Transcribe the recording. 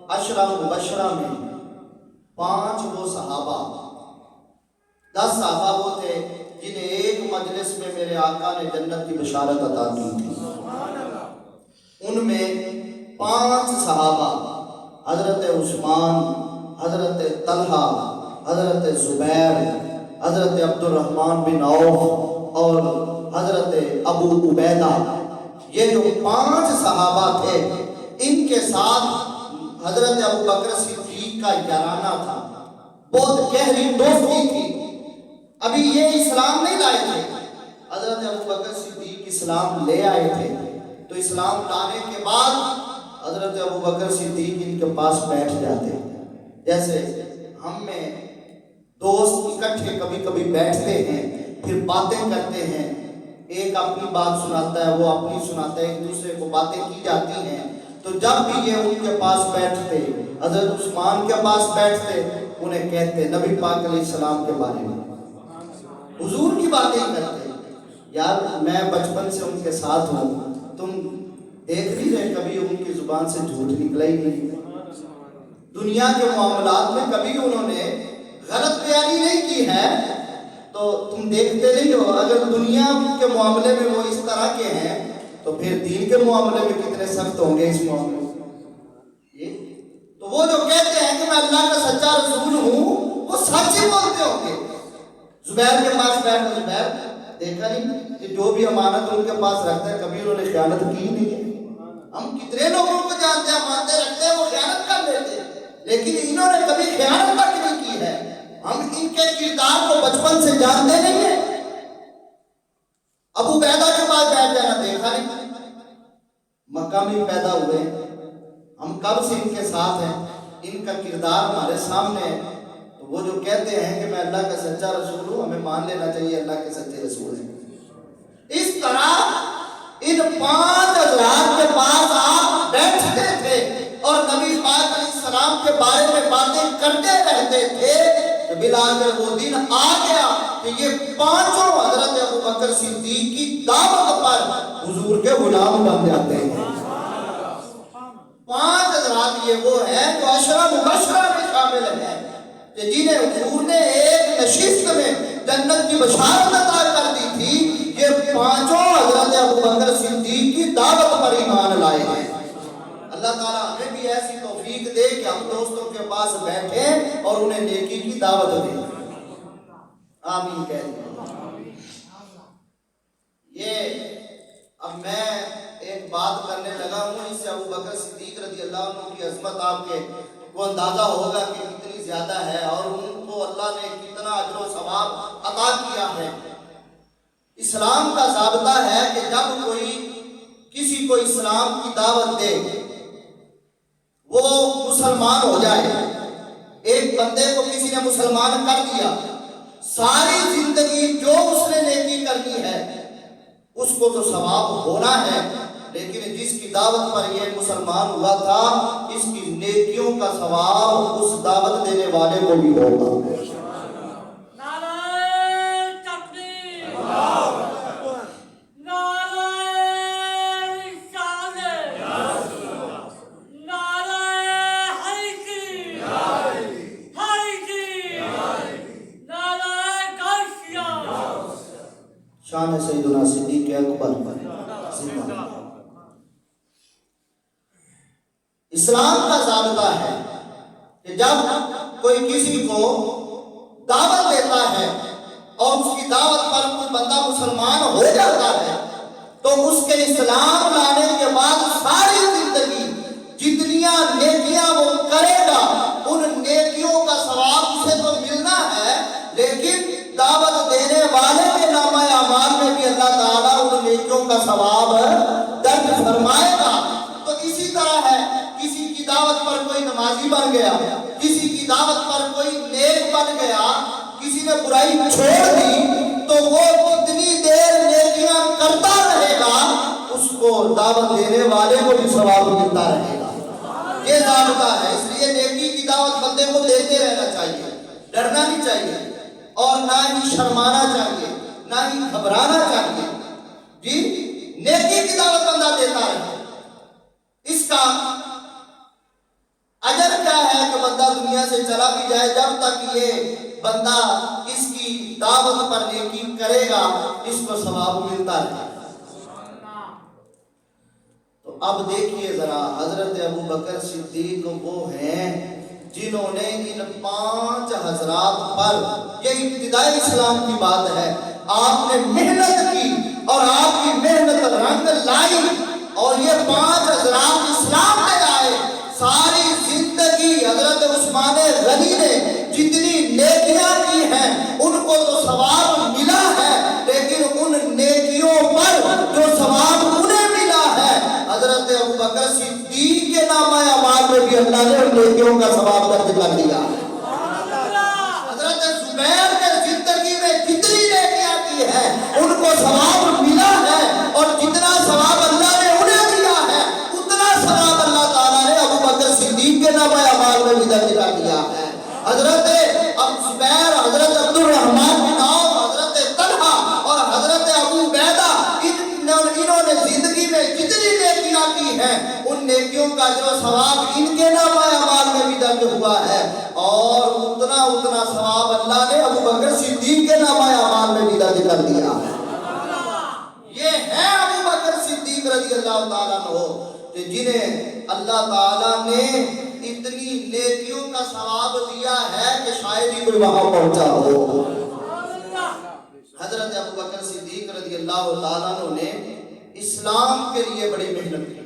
عشرہ مبشرہ میں 5 وہ صحابہ، 10 صحابہ وہ تھے جنہیں ایک مجلس میں میرے آقا نے جنت کی بشارت عطا کی تھی۔ ان میں 5 صحابہ حضرت عثمان، حضرت طلحہ، حضرت زبیر، حضرت عبد الرحمن بن عوف اور حضرت ابو عبیدہ، یہ جو 5 صحابہ تھے، ان کے ساتھ حضرت ابو بکر صدیق کا یارانہ تھا، بہت گہری دوستی تھی۔ ابھی یہ اسلام نہیں لائے تھے، حضرت ابو بکر صدیق اسلام لے آئے تھے، تو اسلام لانے کے بعد حضرت ابو بکر صدیق ان کے پاس بیٹھ جاتے، جیسے ہم میں دوست اکٹھے کبھی کبھی بیٹھتے ہیں، پھر باتیں کرتے ہیں، ایک اپنی بات سناتا ہے، وہ اپنی سناتا ہے، ایک دوسرے کو باتیں کی جاتی ہیں۔ تو جب بھی یہ ان کے پاس بیٹھتے، حضرت عثمان کے پاس بیٹھتے، انہیں کہتے نبی پاک علیہ السلام کے بارے میں، حضور کی باتیں کرتے۔ یار میں بچپن سے ان کے ساتھ ہوں، تم دیکھ نہیں رہے کبھی ان کی زبان سے جھوٹ نکلا ہی نہیں، دنیا کے معاملات میں کبھی انہوں نے غلط بیانی نہیں کی ہے، تو تم دیکھتے نہیں ہو۔ اگر دنیا کے معاملے میں وہ اس طرح کے ہیں تو پھر دین کے معاملے میں کتنے سخت ہوں گے اس معاملے میں۔ تو وہ جو کہتے ہیں کہ میں اللہ کا سچا رسول ہوں، وہ سچ ہی بولتے ہوں گے۔ زبیر کے پاس بیٹھ، زبیر دیکھا نہیں کہ جو بھی امانت ان کے پاس رکھتا ہے کبھی انہوں نے خیانت کی نہیں ہے۔ ہم کتنے لوگوں کو جانتے ہیں، مانتے رکھتے ہیں، وہ خیانت کر لیتے ہیں، لیکن انہوں نے کبھی خیانت تک نہیں کی ہے۔ ہم ان کے کردار کو بچپن سے جانتے نہیں ہیں۔ ابو بیدہ کے پاس بیٹھ جانا، دیکھا نہیں، مکہ میں پیدا ہوئے، ہم کب سے ان کے ساتھ ہیں، ان کا کردار ہمارے سامنے ہے۔ تو وہ جو کہتے ہیں کہ میں اللہ کا سچا رسول ہوں، ہمیں مان لینا چاہیے اللہ کے سچے رسول ہیں۔ اس طرح ان 5 حضرات کے پاس آپ بیٹھتے تھے اور نبی پاک علیہ السلام کے بارے میں باتیں کرتے رہتے تھے، تو بالآخر وہ دن آ گیا کہ یہ 5 حضرت ابو بکر صدیق کی دعوت پر حضور کے غلام بن جاتے ہیں۔ 5 حضرات یہ وہ ہیں جو عشرہ مبشرہ میں شامل ہیں، کہ جنہیں حضور نے ایک نشست میں جنت کی بشارت عطا کر دی تھی۔ یہ 5 حضرت ابو بکر صدیق کی دعوت پر ایمان لائے ہیں۔ اللہ تعالیٰ ہمیں بھی ایسی توفیق دے کہ ہم دوستوں کے پاس بیٹھیں اور انہیں نیکی کی دعوت دیں۔ آمین کہہ دیں۔ یہ اب میں ایک بات کرنے لگا ہوں، اس سے ابو بکر صدیق رضی اللہ عنہ کی عظمت آپ کے کو اندازہ ہوگا کہ کتنی زیادہ ہے، اور ان کو اللہ نے کتنا اجر و ثواب عطا کیا ہے۔ اسلام کا ضابطہ ہے کہ جب کوئی کسی کو اسلام کی دعوت دے، وہ مسلمان ہو جائے، ایک بندے کو کسی نے مسلمان کر دیا، ساری زندگی جو اس نے نیکی کرنی ہے اس کو تو ثواب ہونا ہے، لیکن جس کی دعوت پر یہ مسلمان ہوا تھا، اس کی نیکیوں کا ثواب اس دعوت دینے والے کو بھی ہوگا۔ شان سیدنا صدیق اکبر زندہ۔ اسلام کا ضابطہ ہے کہ جب کوئی کسی کو دعوت دیتا ہے اور اس کی دعوت پر کوئی بندہ مسلمان ہو جاتا ہے، تو اس کے اسلام لانے کے بعد ساری زندگی جتنیاں نیکیاں وہ کرے گا، ان نیکیوں کا ثواب اسے تو ملنا ہے، لیکن دعوت دینے والے کے نامہ اعمال میں بھی اللہ تعالیٰ ان نیکیوں کا ثواب درج فرمائے گا۔ تو اسی طرح ہے، کسی کی دعوت پر کوئی نمازی بن گیا، کسی کی دعوت پر کوئی نیک بن گیا، کسی نے برائی چھوڑ دی، تو وہ کتنی دیر نیکیاں کرتا رہے گا، اس کو دعوت دینے والے کو بھی ثواب ملتا رہے گا۔ یہ ضابطہ ہے، اس لیے نیکی کی دعوت بندے کو دیتے رہنا چاہیے، ڈرنا نہیں چاہیے، اور نہ ہی شرمانا چاہیے، نہ ہی گھبرانا چاہیے۔ جی نیکی کی دعوت بندہ دیتا رہے، اس کا اجر دنیا سے چلا بھی جائے، جب تک یہ بندہ اس کی دعوت پر نیکی کرے گا اس کو ثواب ملتا ہے۔ تو اب دیکھیے ذرا، حضرت ابوبکر صدیق وہ ہیں جنہوں نے ان 5 حضرات پر، یہ ابتدائی اسلام کی بات ہے، آپ نے محنت کی اور آپ کی محنت رنگ لائی اور یہ 5 حضرات اسلام میں آئے۔ ساری زندگی حضرت عثمان غنی نے جتنی نیکیاں کی ہیں ان کو تو ثواب ملا ہے، لیکن ان نیکیوں پر جو ثواب انہیں ملا ہے، حضرت ابوبکر صدیق کے نامہ اعمال میں بھی اللہ نے ان نیکیوں کا ثواب درج کر دیا۔ حضرت زبیر نے زندگی میں جتنی نیکیاں کی ہیں ان کو ثواب ملا ہے، اور جتنا ثواب اللہ نے انہیں دیا ہے اتنا ثواب اللہ تعالیٰ نے ابوبکر صدیق کے نامہ اعمال میں بھی درج کر دیا ہے۔ حضرت زبیر، حضرت عبد الرحمن بن عوف، حضرت طلحہ اور حضرت ابو عبیدہ، انہوں نے زندگی میں جتنی نیکیاں کی ہیں ان نیکیوں کا جو ثواب ان کے نامہ اعمال میں بھی درج ہوا ہے، اور اتنا ثواب اللہ نے ابوبکر صدیق کے نامہ اعمال میں بھی درج کر دیا۔ یہ ہے ابوبکر صدیق رضی اللہ تعالیٰ عنہ کہ جنہیں اللہ تعالیٰ نے اتنی نیکیوں کا ثواب دیا ہے کہ شاید ہی کوئی وہاں پہنچا ہو۔ حضرت ابوبکر صدیق رضی اللہ تعالیٰ عنہ نے اسلام کے لیے بڑی محنت کی۔